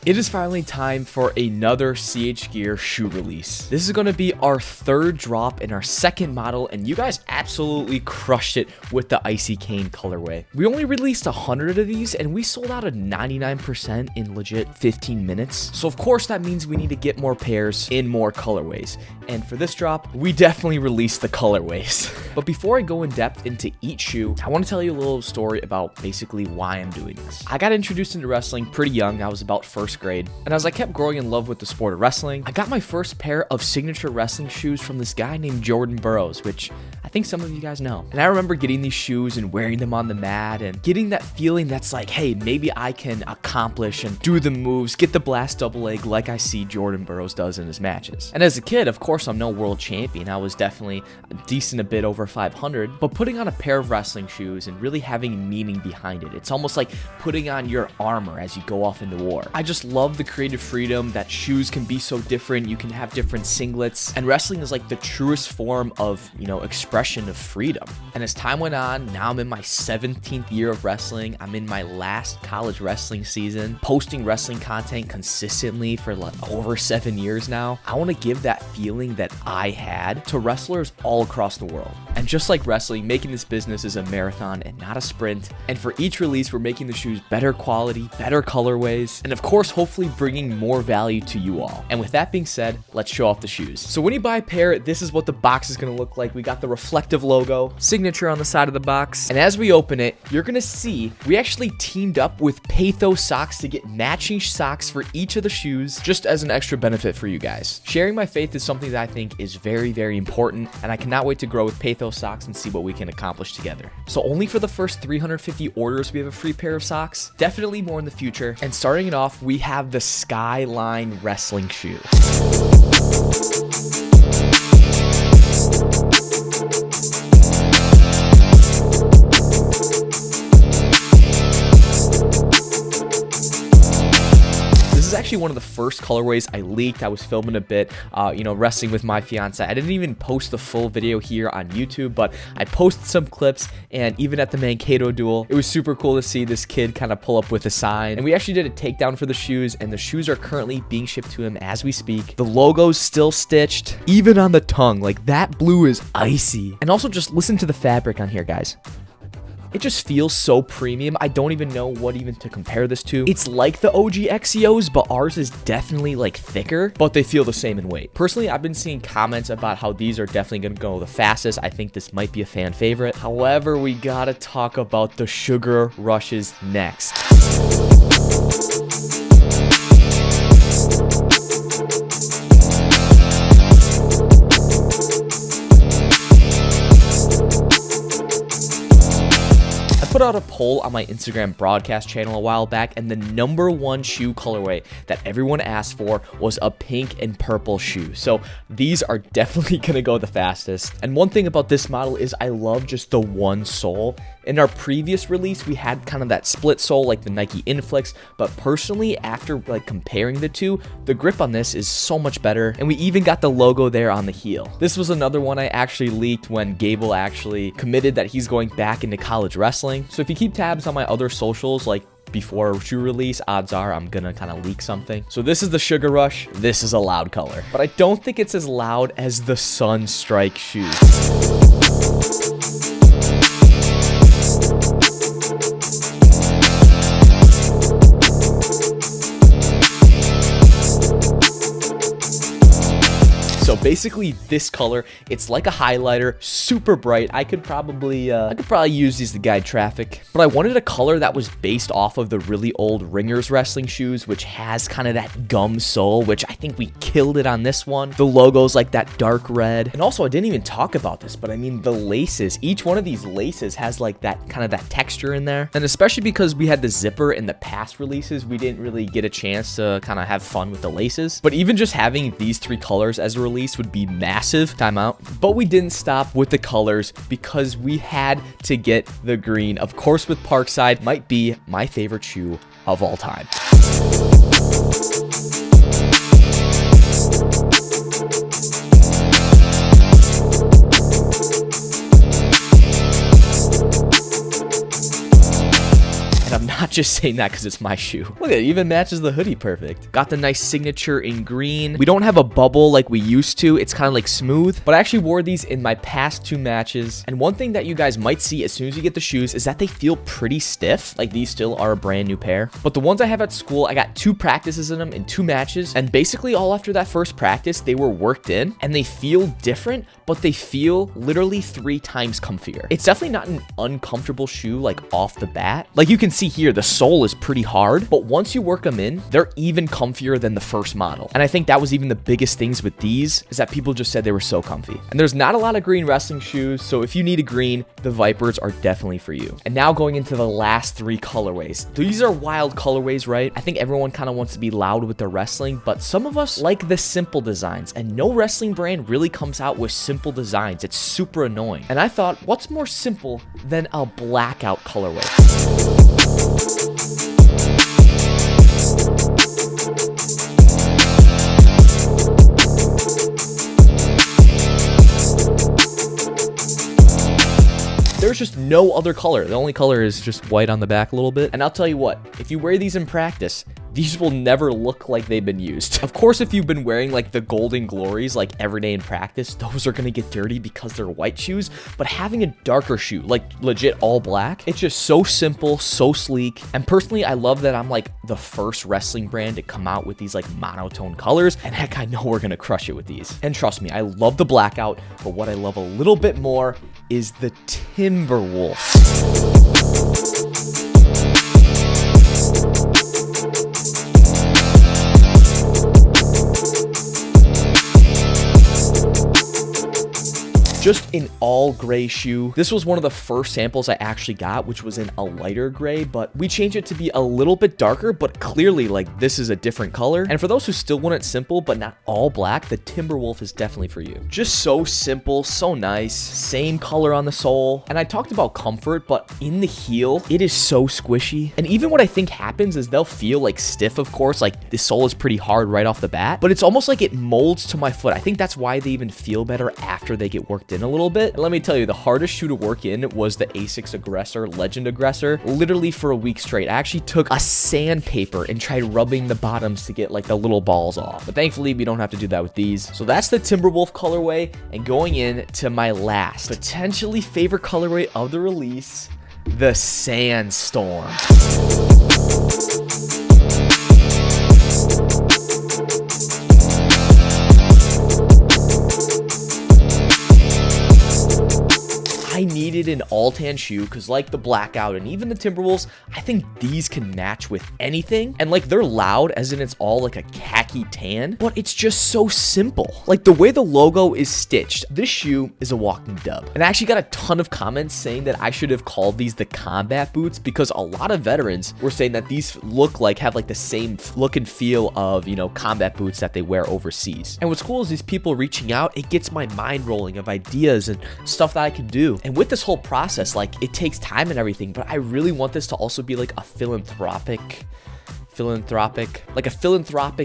It is finally time for another CH Gear shoe release. This is going to be our third drop in our second model, and you guys absolutely crushed it with the Icy Cane colorway. We only released 100 of these, and we sold out a 99% in legit 15 minutes. So of course that means we need to get more pairs in more colorways. And for this drop, we definitely released the colorways. But before I go in depth into each shoe, I want to tell you a little story about basically why I'm doing this. I got introduced into wrestling pretty young. I was about first grade, and as I kept growing in love with the sport of wrestling, I got my first pair of signature wrestling shoes from this guy named Jordan Burroughs, which I think some of you guys know. And I remember getting these shoes and wearing them on the mat and getting that feeling that's like, hey, maybe I can accomplish and do the moves, get the blast double leg like I see Jordan Burroughs does in his matches. And as a kid, of course, I'm no world champion. I was definitely a decent a bit over 500, but putting on a pair of wrestling shoes and really having meaning behind it, it's almost like putting on your armor as you go off into war. I just love the creative freedom that shoes can be so different. You can have different singlets, and wrestling is like the truest form of, expression of freedom. And as time went on, now I'm in my 17th year of wrestling. I'm in my last college wrestling season, posting wrestling content consistently for like over 7 years now. I want to give that feeling that I had to wrestlers all across the world. And just like wrestling, making this business is a marathon and not a sprint. And for each release, we're making the shoes better quality, better colorways, and of course, hopefully bringing more value to you all. And with that being said, let's show off the shoes. So when you buy a pair, this is what the box is going to look like. We got the reflective logo, signature on the side of the box. And as we open it, you're going to see we actually teamed up with Pathos Socks to get matching socks for each of the shoes, just as an extra benefit for you guys. Sharing my faith is something that I think is very, very important, and I cannot wait to grow with Pathos Socks and see what we can accomplish together. So only for the first 350 orders, we have a free pair of socks. Definitely more in the future. And starting it off, we have the Skyline wrestling shoe. Actually one of the first colorways I leaked. I was filming a bit, wrestling with my fiance. I didn't even post the full video here on YouTube, but I posted some clips, and even at the Mankato duel, it was super cool to see this kid kind of pull up with a sign. And we actually did a takedown for the shoes, and the shoes are currently being shipped to him as we speak. The logo's still stitched, even on the tongue. Like, that blue is icy. And also just listen to the fabric on here, guys. It just feels so premium. I don't even know what even to compare this to. It's like the OG XEOs, but ours is definitely like thicker, but they feel the same in weight. Personally, I've been seeing comments about how these are definitely gonna go the fastest. I think this might be a fan favorite. However, we gotta talk about the Sugar Rushes next. Put out a poll on my Instagram broadcast channel a while back, and the #1 shoe colorway that everyone asked for was a pink and purple shoe. So these are definitely gonna go the fastest. And one thing about this model is I love just the one sole. In our previous release, we had kind of that split sole like the Nike Inflex, but personally, after like comparing the two, the grip on this is so much better, and we even got the logo there on the heel. This was another one I actually leaked when Gable actually committed that he's going back into college wrestling. So if you keep tabs on my other socials, like before shoe release, odds are I'm gonna kind of leak something. So this is the Sugar Rush. This is a loud color, but I don't think it's as loud as the Sunstrike shoes. So basically this color, it's like a highlighter, super bright. I could probably use these to guide traffic, but I wanted a color that was based off of the really old Ringers wrestling shoes, which has kind of that gum sole, which I think we killed it on this one. The logo's like that dark red. And also, I didn't even talk about this, but I mean the laces, each one of these laces has like that kind of that texture in there. And especially because we had the zipper in the past releases, we didn't really get a chance to kind of have fun with the laces. But even just having these 3 colors as a release would be massive. Timeout. But we didn't stop with the colors because we had to get the green. Of course, with Parkside, might be my favorite shoe of all time. And I'm not not just saying that because it's my shoe. Look at it, even matches the hoodie perfect. Got the nice signature in green. We don't have a bubble like we used to. It's kind of like smooth, but I actually wore these in my past 2 matches. And one thing that you guys might see as soon as you get the shoes is that they feel pretty stiff. Like these still are a brand new pair, but the ones I have at school, I got 2 practices in them in 2 matches. And basically all after that first practice, they were worked in and they feel different, but they feel literally 3 times comfier. It's definitely not an uncomfortable shoe like off the bat. Like you can see here, the sole is pretty hard, but once you work them in, they're even comfier than the first model. And I think that was even the biggest things with these is that people just said they were so comfy. And there's not a lot of green wrestling shoes, so if you need a green, the Vipers are definitely for you. And now going into the last 3 colorways. These are wild colorways, right? I think everyone kind of wants to be loud with their wrestling, but some of us like the simple designs, and no wrestling brand really comes out with simple designs. It's super annoying. And I thought, what's more simple than a blackout colorway? There's just no other color. The only color is just white on the back a little bit. And I'll tell you what, if you wear these in practice, these will never look like they've been used. Of course, if you've been wearing like the Golden Glories like every day in practice, those are gonna get dirty because they're white shoes. But having a darker shoe, like legit all black, it's just so simple, so sleek. And personally, I love that I'm like the first wrestling brand to come out with these like monotone colors. And heck, I know we're gonna crush it with these. And trust me, I love the blackout, but what I love a little bit more is the Timberwolf. Just an all gray shoe. This was one of the first samples I actually got, which was in a lighter gray, but we changed it to be a little bit darker, but clearly like this is a different color. And for those who still want it simple, but not all black, the Timberwolf is definitely for you. Just so simple, so nice, same color on the sole. And I talked about comfort, but in the heel, it is so squishy. And even what I think happens is they'll feel like stiff, of course, like the sole is pretty hard right off the bat, but it's almost like it molds to my foot. I think that's why they even feel better after they get worked in a little bit. And let me tell you, the hardest shoe to work in was the Asics Aggressor, Legend Aggressor, literally for a week straight. I actually took a sandpaper and tried rubbing the bottoms to get like the little balls off. But thankfully, we don't have to do that with these. So that's the Timberwolf colorway. And going in to my last, potentially favorite colorway of the release, the Sandstorm. I needed an all-tan shoe because like the Blackout and even the Timberwolves, I think these can match with anything. And like they're loud as in it's all like a khaki tan, but it's just so simple. Like the way the logo is stitched, this shoe is a walking dub. And I actually got a ton of comments saying that I should have called these the combat boots because a lot of veterans were saying that these have like the same look and feel of, you know, combat boots that they wear overseas. And what's cool is these people reaching out, it gets my mind rolling of ideas and stuff that I can do. And with this whole process, like it takes time and everything, but I really want this to also be like a philanthropic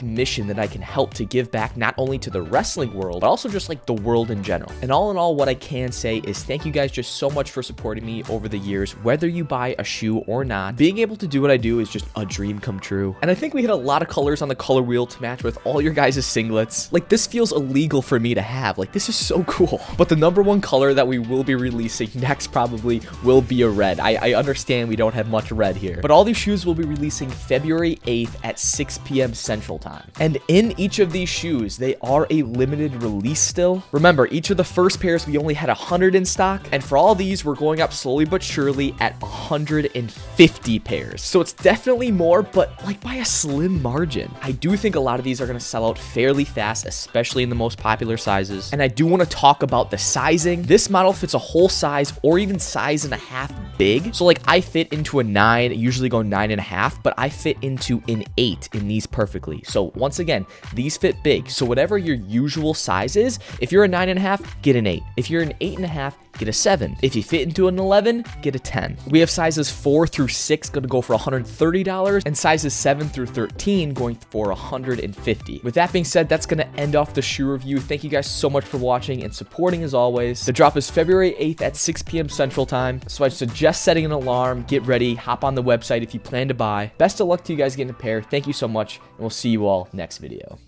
mission that I can help to give back not only to the wrestling world, but also just like the world in general. And all in all, what I can say is thank you guys just so much for supporting me over the years, whether you buy a shoe or not. Being able to do what I do is just a dream come true. And I think we hit a lot of colors on the color wheel to match with all your guys' singlets. Like this feels illegal for me to have. Like this is so cool. But the #1 color that we will be releasing next probably will be a red. I understand we don't have much red here, but all these shoes will be releasing February 8th at 6 p.m. Central Time. And in each of these shoes, they are a limited release still. Remember, each of the first pairs, we only had 100 in stock. And for all these, we're going up slowly but surely at 150 pairs. So it's definitely more, but like by a slim margin. I do think a lot of these are going to sell out fairly fast, especially in the most popular sizes. And I do want to talk about the sizing. This model fits a whole size or even size and a half big. So like I fit into a 9, I usually go 9.5, but I fit into an 8 in these perfectly. So once again, these fit big. So whatever your usual size is, if you're a 9.5, get an 8. If you're an 8.5, get a 7. If you fit into an 11, get a 10. We have sizes 4 through 6 going to go for $130, and sizes 7 through 13 going for $150. With that being said, that's going to end off the shoe review. Thank you guys so much for watching and supporting as always. The drop is February 8th at 6 p.m. Central Time, so I suggest setting an alarm, get ready, hop on the website if you plan to buy. Best of luck to you guys getting a pair. Thank you so much, and we'll see you all next video.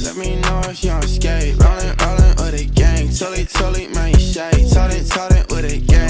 Let me know if you on skate, rollin' with a gang, totally, man, you shake, told it with a gang.